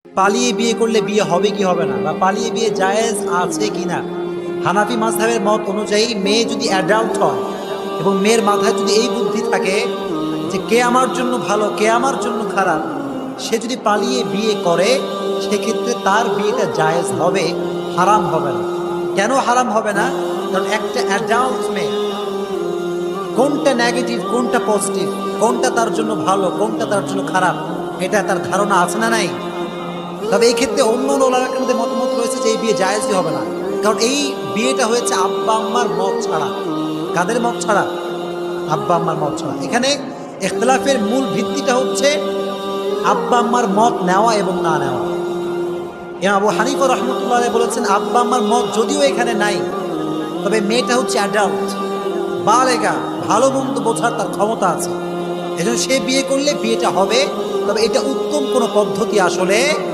পালিয়ে বিয়ে করলে বিয়ে হবে কি হবে না, বা পালিয়ে বিয়ে জায়েজ আছে কিনা। হানাফি মাযহাবের মত অনুযায়ী মেয়ে যদি অ্যাডাল্ট হয় এবং মেয়ের মাথায় যদি এই বুদ্ধি থাকে যে কে আমার জন্য ভালো কে আমার জন্য খারাপ, সে যদি পালিয়ে বিয়ে করে সেক্ষেত্রে তার বিয়েটা জায়েজ হবে, হারাম হবে না। কেন হারাম হবে না? কারণ একটা অ্যাডাল্ট মেয়ে কোনটা নেগেটিভ কোনটা পজিটিভ, কোনটা তার জন্য ভালো কোনটা তার জন্য খারাপ, এটা তার ধারণা আছে না নাই? তবে এই ক্ষেত্রে অন্য ওলামাদের মধ্যে মতামত রয়েছে যে এই বিয়ে জায়েজই হবে না, কারণ এই বিয়েটা হয়েছে আব্বা আম্মার মত ছাড়া। কাদের মত ছাড়া? আব্বা আম্মার মত ছাড়া। এখানে ইখতিলাফের মূল ভিত্তিটা হচ্ছে আব্বা আম্মার মত নেওয়া এবং না নেওয়া। ইমাম আবু হানিফা রাহমাতুল্লাহ আলাইহি বলেছেন আব্বা আম্মার মত যদিও এখানে নাই, তবে মেয়েটা হচ্ছে অ্যাডাল্ট, বালেগা, ভালো মন্দ বোঝার তার ক্ষমতা আছে, এজন্য সে বিয়ে করলে বিয়েটা হবে। তবে এটা উত্তম কোনো পদ্ধতি আসলে